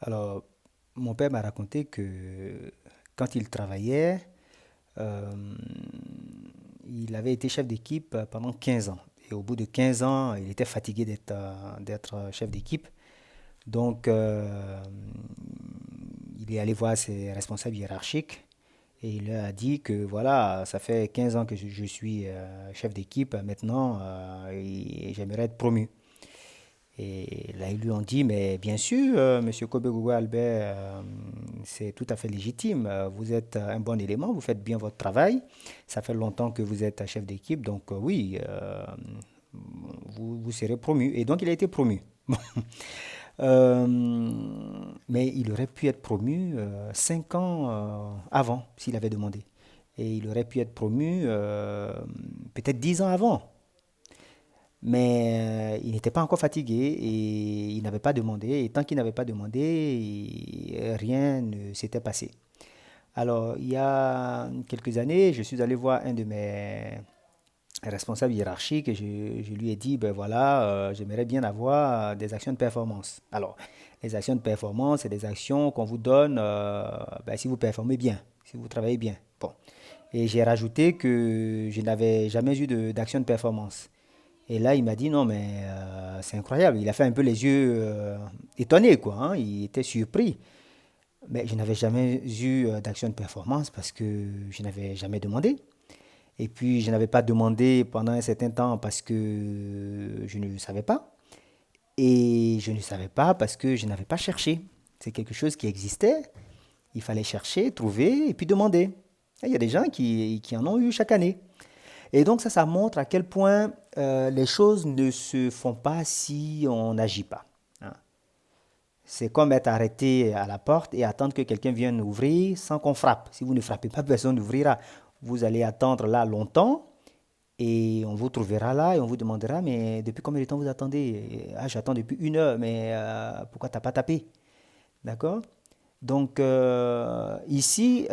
Alors, mon père m'a raconté que quand il travaillait, euh, il avait été chef d'équipe pendant 15 ans. Et au bout de 15 ans, il était fatigué d'être chef d'équipe. Donc, il est allé voir ses responsables hiérarchiques et il leur a dit que voilà, ça fait 15 ans que je suis chef d'équipe maintenant et j'aimerais être promu. Et là, ils lui ont dit, mais bien sûr, Monsieur Kobe Albert, c'est tout à fait légitime. Vous êtes un bon élément, vous faites bien votre travail. Ça fait longtemps que vous êtes chef d'équipe, donc oui, vous serez promu. Et donc, il a été promu. Euh, mais il aurait pu être promu 5 ans avant, s'il avait demandé. Et il aurait pu être promu peut-être 10 ans avant. Mais il n'était pas encore fatigué et il n'avait pas demandé. Et tant qu'il n'avait pas demandé, rien ne s'était passé. Alors, il y a quelques années, je suis allé voir un de mes responsables hiérarchiques et je lui ai dit, ben voilà, j'aimerais bien avoir des actions de performance. Alors, les actions de performance, c'est des actions qu'on vous donne ben, si vous performez bien, si vous travaillez bien. Bon. Et j'ai rajouté que je n'avais jamais eu d'action de performance. Et là, il m'a dit, non, mais c'est incroyable. Il a fait un peu les yeux étonnés, quoi, hein. Il était surpris. Mais je n'avais jamais eu d'action de performance parce que je n'avais jamais demandé. Et puis, je n'avais pas demandé pendant un certain temps parce que je ne le savais pas. Et je ne savais pas parce que je n'avais pas cherché. C'est quelque chose qui existait. Il fallait chercher, trouver et puis demander. Et il y a des gens qui en ont eu chaque année. Et donc ça montre à quel point les choses ne se font pas si on n'agit pas, hein. C'est comme être arrêté à la porte et attendre que quelqu'un vienne ouvrir sans qu'on frappe. Si vous ne frappez pas, personne n'ouvrira. Vous allez attendre là longtemps et on vous trouvera là et on vous demandera, mais depuis combien de temps vous attendez? Ah, j'attends depuis 1 heure, mais pourquoi t'as pas tapé? D'accord? Donc ici,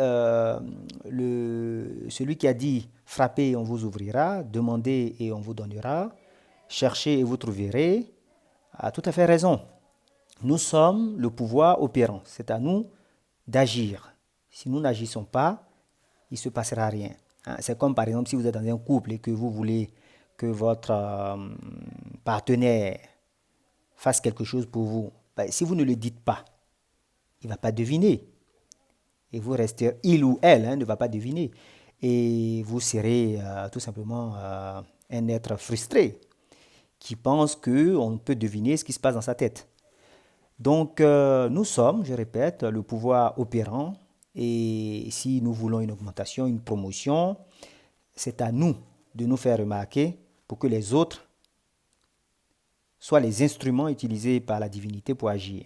celui qui a dit frappez et on vous ouvrira, demandez et on vous donnera, cherchez et vous trouverez, a tout à fait raison. Nous sommes le pouvoir opérant. C'est à nous d'agir. Si nous n'agissons pas, il ne se passera rien, hein. C'est comme par exemple si vous êtes dans un couple et que vous voulez que votre partenaire fasse quelque chose pour vous. Ben, si vous ne le dites pas, il ne va pas deviner. Et vous restez, il ou elle hein, ne va pas deviner. Et vous serez tout simplement un être frustré qui pense qu'on peut deviner ce qui se passe dans sa tête. Donc nous sommes, je répète, le pouvoir opérant. Et si nous voulons une augmentation, une promotion, c'est à nous de nous faire remarquer pour que les autres soient les instruments utilisés par la divinité pour agir.